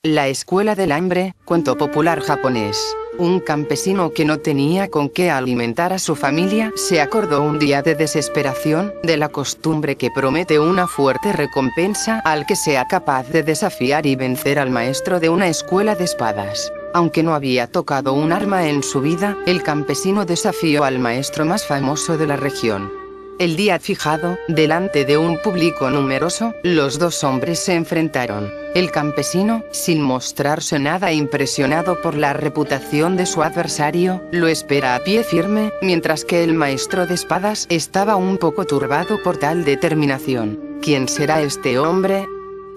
La escuela del hambre, cuento popular japonés. Un campesino que no tenía con qué alimentar a su familia, se acordó un día de desesperación, de la costumbre que promete una fuerte recompensa al que sea capaz de desafiar y vencer al maestro de una escuela de espadas. Aunque no había tocado un arma en su vida, el campesino desafió al maestro más famoso de la región. El día fijado, delante de un público numeroso, los dos hombres se enfrentaron. El campesino, sin mostrarse nada impresionado por la reputación de su adversario, lo espera a pie firme, mientras que el maestro de espadas estaba un poco turbado por tal determinación. ¿Quién será este hombre?,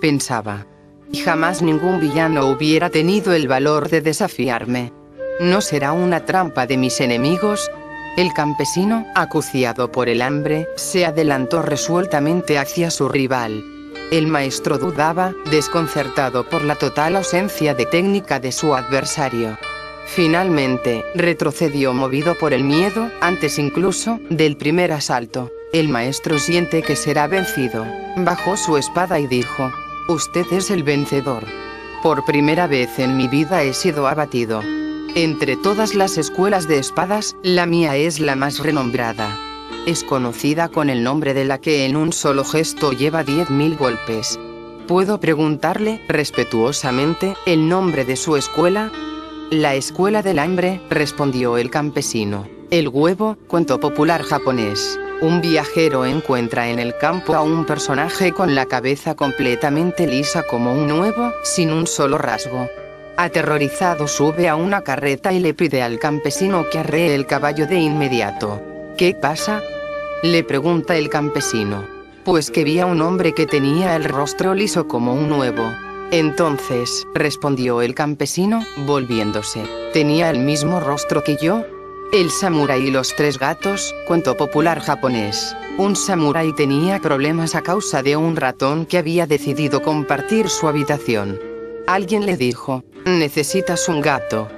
pensaba. Y jamás ningún villano hubiera tenido el valor de desafiarme. ¿No será una trampa de mis enemigos? El campesino, acuciado por el hambre, se adelantó resueltamente hacia su rival. El maestro dudaba, desconcertado por la total ausencia de técnica de su adversario. Finalmente, retrocedió movido por el miedo, antes incluso del primer asalto. El maestro siente que será vencido. Bajó su espada y dijo: «Usted es el vencedor. Por primera vez en mi vida he sido abatido. Entre todas las escuelas de espadas, la mía es la más renombrada. Es conocida con el nombre de la que en un solo gesto lleva 10.000 golpes. ¿Puedo preguntarle, respetuosamente, el nombre de su escuela?» «La escuela del hambre», respondió el campesino. El huevo, cuento popular japonés. Un viajero encuentra en el campo a un personaje con la cabeza completamente lisa como un huevo, sin un solo rasgo. Aterrorizado sube a una carreta y le pide al campesino que arree el caballo de inmediato. «¿Qué pasa?», le pregunta el campesino. «Pues que vi a un hombre que tenía el rostro liso como un huevo». «Entonces», respondió el campesino, volviéndose, «¿tenía el mismo rostro que yo?». El samurái y los tres gatos, cuento popular japonés. Un samurái tenía problemas a causa de un ratón que había decidido compartir su habitación. Alguien le dijo: «¿Necesitas un gato?».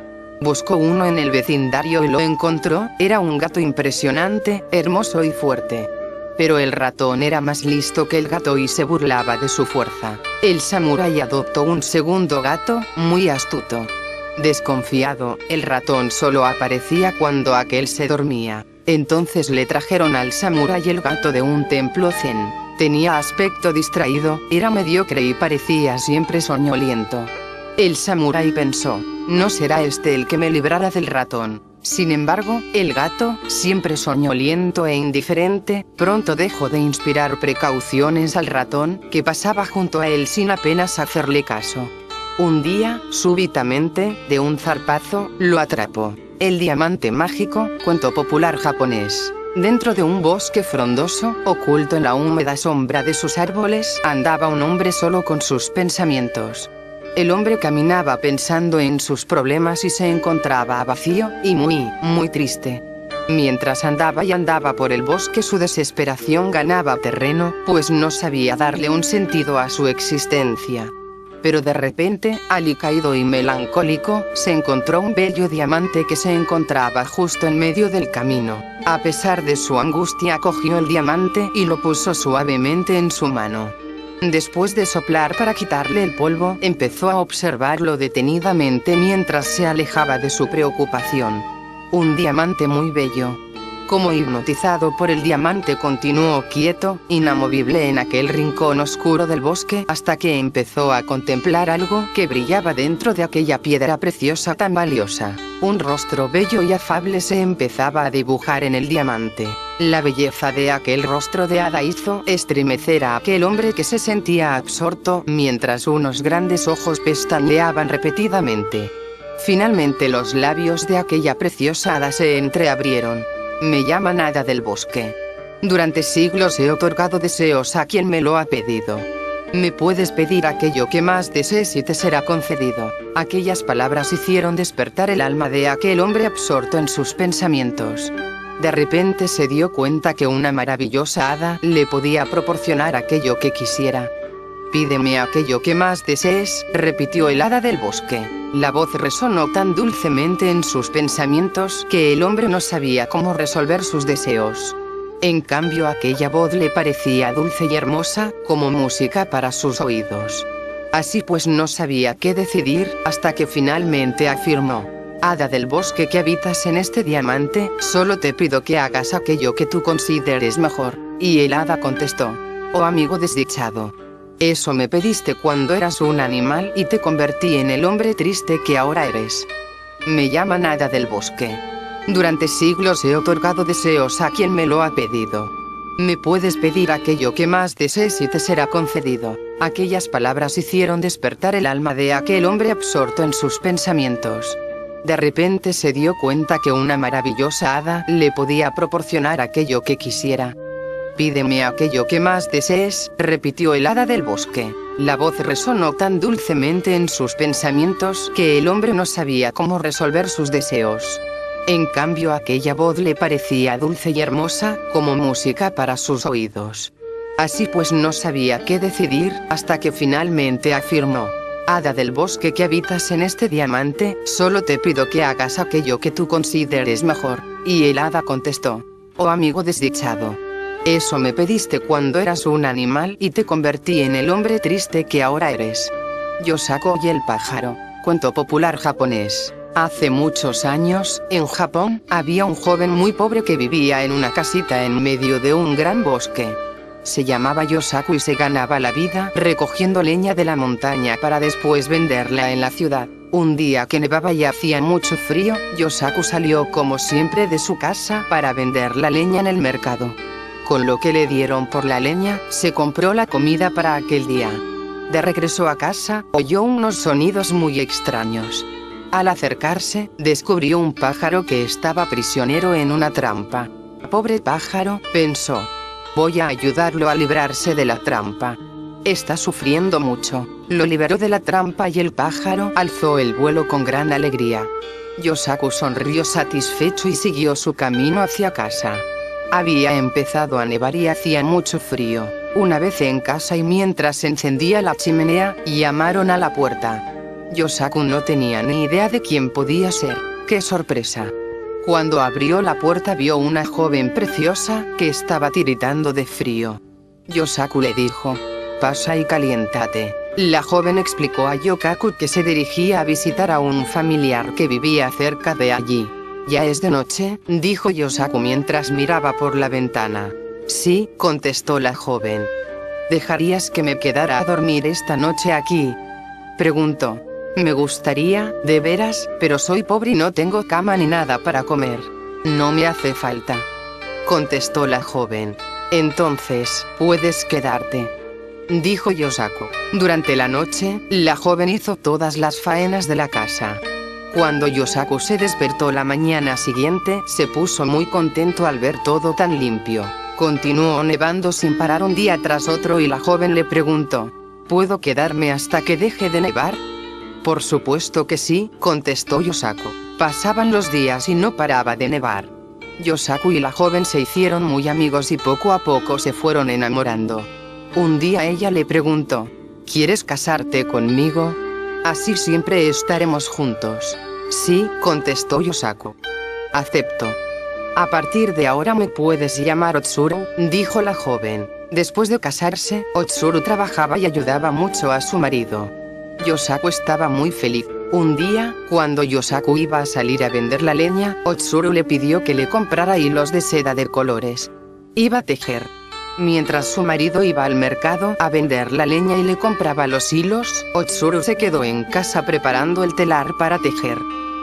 Buscó uno en el vecindario y lo encontró. Era un gato impresionante, hermoso y fuerte. Pero el ratón era más listo que el gato y se burlaba de su fuerza. El samurái adoptó un segundo gato, muy astuto. Desconfiado, el ratón solo aparecía cuando aquel se dormía. Entonces le trajeron al samurái el gato de un templo zen. Tenía aspecto distraído, era mediocre y parecía siempre soñoliento. El samurái pensó: «No será este el que me librará del ratón». Sin embargo, el gato, siempre soñoliento e indiferente, pronto dejó de inspirar precauciones al ratón, que pasaba junto a él sin apenas hacerle caso. Un día, súbitamente, de un zarpazo, lo atrapó. El diamante mágico, cuento popular japonés. Dentro de un bosque frondoso, oculto en la húmeda sombra de sus árboles, andaba un hombre solo con sus pensamientos. El hombre caminaba pensando en sus problemas y se encontraba vacío, y muy triste. Mientras andaba por el bosque, su desesperación ganaba terreno, pues no sabía darle un sentido a su existencia. Pero de repente, alicaído y melancólico, se encontró un bello diamante que se encontraba justo en medio del camino. A pesar de su angustia, cogió el diamante y lo puso suavemente en su mano. Después de soplar para quitarle el polvo, empezó a observarlo detenidamente mientras se alejaba de su preocupación. Un diamante muy bello. Como hipnotizado por el diamante, continuó quieto, inamovible en aquel rincón oscuro del bosque, hasta que empezó a contemplar algo que brillaba dentro de aquella piedra preciosa tan valiosa. Un rostro bello y afable se empezaba a dibujar en el diamante. La belleza de aquel rostro de hada hizo estremecer a aquel hombre, que se sentía absorto, mientras unos grandes ojos pestañeaban repetidamente. Finalmente los labios de aquella preciosa hada se entreabrieron. «Me llaman hada del bosque. Durante siglos he otorgado deseos a quien me lo ha pedido. Me puedes pedir aquello que más desees y te será concedido». Aquellas palabras hicieron despertar el alma de aquel hombre absorto en sus pensamientos. De repente se dio cuenta que una maravillosa hada le podía proporcionar aquello que quisiera. «Pídeme aquello que más desees», repitió el hada del bosque. La voz resonó tan dulcemente en sus pensamientos que el hombre no sabía cómo resolver sus deseos. En cambio, aquella voz le parecía dulce y hermosa, como música para sus oídos. Así pues no sabía qué decidir, hasta que finalmente afirmó: Hada del bosque que habitas en este diamante, solo te pido que hagas aquello que tú consideres mejor. Y el hada contestó: Oh amigo desdichado, eso me pediste cuando eras un animal y te convertí en el hombre triste que ahora eres. Me llaman hada del bosque. Durante siglos he otorgado deseos a quien me lo ha pedido. Me puedes pedir aquello que más desees y te será concedido. Aquellas palabras hicieron despertar el alma de aquel hombre absorto en sus pensamientos. De repente se dio cuenta que una maravillosa hada le podía proporcionar aquello que quisiera. Pídeme aquello que más desees, repitió el hada del bosque. La voz resonó tan dulcemente en sus pensamientos que el hombre no sabía cómo resolver sus deseos. En cambio aquella voz le parecía dulce y hermosa, como música para sus oídos. Así pues no sabía qué decidir, hasta que finalmente afirmó: Hada del bosque que habitas en este diamante, solo te pido que hagas aquello que tú consideres mejor. Y el hada contestó: Oh amigo desdichado, eso me pediste cuando eras un animal y te convertí en el hombre triste que ahora eres. Yosaku y el pájaro. Cuento popular japonés. Hace muchos años, en Japón, había un joven muy pobre que vivía en una casita en medio de un gran bosque. Se llamaba Yosaku y se ganaba la vida recogiendo leña de la montaña para después venderla en la ciudad. Un día que nevaba y hacía mucho frío, Yosaku salió como siempre de su casa para vender la leña en el mercado. Con lo que le dieron por la leña, se compró la comida para aquel día. De regreso a casa, oyó unos sonidos muy extraños. Al acercarse, descubrió un pájaro que estaba prisionero en una trampa. Pobre pájaro, pensó. Voy a ayudarlo a librarse de la trampa. Está sufriendo mucho. Lo liberó de la trampa y el pájaro alzó el vuelo con gran alegría. Yosaku sonrió satisfecho y siguió su camino hacia casa. Había empezado a nevar y hacía mucho frío. Una vez en casa y mientras encendía la chimenea, llamaron a la puerta. Yosaku no tenía ni idea de quién podía ser. ¡Qué sorpresa! Cuando abrió la puerta vio una joven preciosa que estaba tiritando de frío. Yosaku le dijo: Pasa y caliéntate. La joven explicó a Yosaku que se dirigía a visitar a un familiar que vivía cerca de allí. Ya es de noche, dijo Yosaku mientras miraba por la ventana. Sí, contestó la joven. ¿Dejarías que me quedara a dormir esta noche aquí?, preguntó. Me gustaría, de veras, pero soy pobre y no tengo cama ni nada para comer. No me hace falta, contestó la joven. Entonces, puedes quedarte, dijo Yosaku. Durante la noche, la joven hizo todas las faenas de la casa. Cuando Yosaku se despertó la mañana siguiente, se puso muy contento al ver todo tan limpio. Continuó nevando sin parar un día tras otro y la joven le preguntó: ¿Puedo quedarme hasta que deje de nevar? Por supuesto que sí, contestó Yosaku. Pasaban los días y no paraba de nevar. Yosaku y la joven se hicieron muy amigos y poco a poco se fueron enamorando. Un día ella le preguntó: ¿Quieres casarte conmigo? Así siempre estaremos juntos. Sí, contestó Yosaku. Acepto. A partir de ahora me puedes llamar Otsuru, dijo la joven. Después de casarse, Otsuru trabajaba y ayudaba mucho a su marido. Yosaku estaba muy feliz. Un día, cuando Yosaku iba a salir a vender la leña, Otsuru le pidió que le comprara hilos de seda de colores. Iba a tejer. Mientras su marido iba al mercado a vender la leña y le compraba los hilos, Otsuru se quedó en casa preparando el telar para tejer.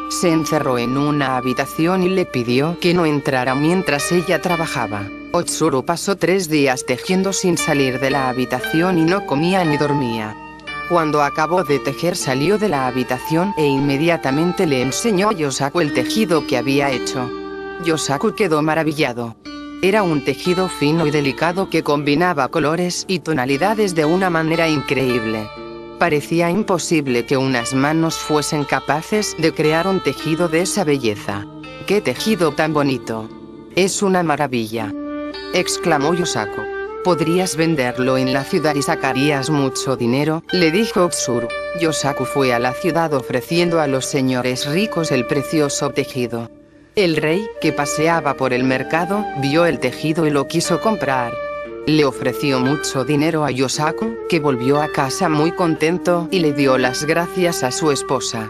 Se encerró en una habitación y le pidió que no entrara mientras ella trabajaba. Otsuru pasó 3 días tejiendo sin salir de la habitación y no comía ni dormía. Cuando acabó de tejer salió de la habitación e inmediatamente le enseñó a Yosaku el tejido que había hecho. Yosaku quedó maravillado. Era un tejido fino y delicado que combinaba colores y tonalidades de una manera increíble. Parecía imposible que unas manos fuesen capaces de crear un tejido de esa belleza. ¡Qué tejido tan bonito! Es una maravilla, exclamó Yosaku. Podrías venderlo en la ciudad y sacarías mucho dinero, le dijo Otsuru. Yosaku fue a la ciudad ofreciendo a los señores ricos el precioso tejido. El rey, que paseaba por el mercado, vio el tejido y lo quiso comprar. Le ofreció mucho dinero a Yosaku, que volvió a casa muy contento y le dio las gracias a su esposa.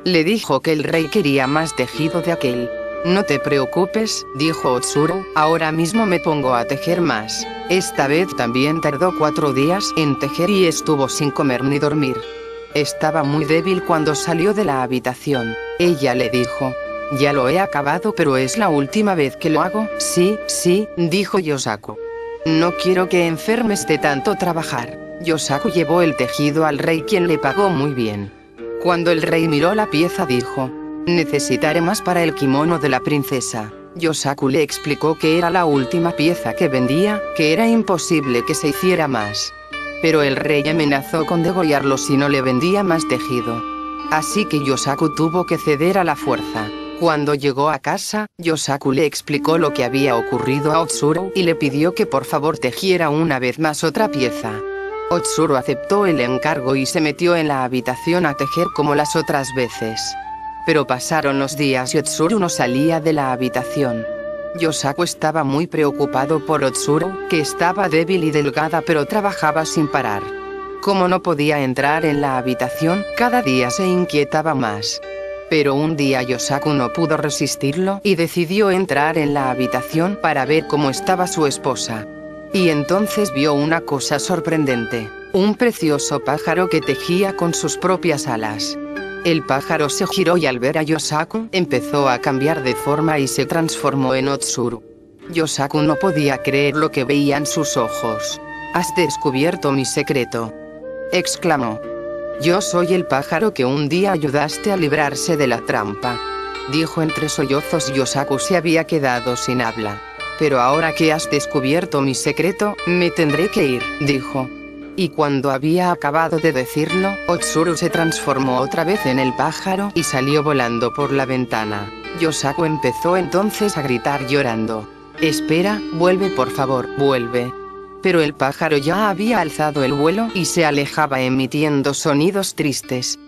Le dijo que el rey quería más tejido de aquel. No te preocupes, dijo Otsuru, ahora mismo me pongo a tejer más. Esta vez también tardó 4 días en tejer y estuvo sin comer ni dormir. Estaba muy débil cuando salió de la habitación. Ella le dijo: ya lo he acabado, pero es la última vez que lo hago. Sí, dijo Yosaku. No quiero que enfermes de tanto trabajar. Yosaku llevó el tejido al rey, quien le pagó muy bien. Cuando el rey miró la pieza dijo: necesitaré más para el kimono de la princesa. Yosaku le explicó que era la última pieza que vendía, que era imposible que se hiciera más. Pero el rey amenazó con degollarlo si no le vendía más tejido. Así que Yosaku tuvo que ceder a la fuerza. Cuando llegó a casa, Yosaku le explicó lo que había ocurrido a Otsuru y le pidió que por favor tejiera una vez más otra pieza. Otsuru aceptó el encargo y se metió en la habitación a tejer como las otras veces. Pero pasaron los días y Otsuru no salía de la habitación. Yosaku estaba muy preocupado por Otsuru, que estaba débil y delgada pero trabajaba sin parar. Como no podía entrar en la habitación, cada día se inquietaba más. Pero un día Yosaku no pudo resistirlo y decidió entrar en la habitación para ver cómo estaba su esposa. Y entonces vio una cosa sorprendente: un precioso pájaro que tejía con sus propias alas. El pájaro se giró y al ver a Yosaku empezó a cambiar de forma y se transformó en Otsuru. Yosaku no podía creer lo que veían sus ojos. «Has descubierto mi secreto», exclamó. «Yo soy el pájaro que un día ayudaste a librarse de la trampa», dijo entre sollozos. Yosaku se había quedado sin habla. «Pero ahora que has descubierto mi secreto, me tendré que ir», dijo. Y cuando había acabado de decirlo, Otsuru se transformó otra vez en el pájaro y salió volando por la ventana. Yosaku empezó entonces a gritar llorando: «Espera, vuelve por favor, vuelve». Pero el pájaro ya había alzado el vuelo y se alejaba emitiendo sonidos tristes.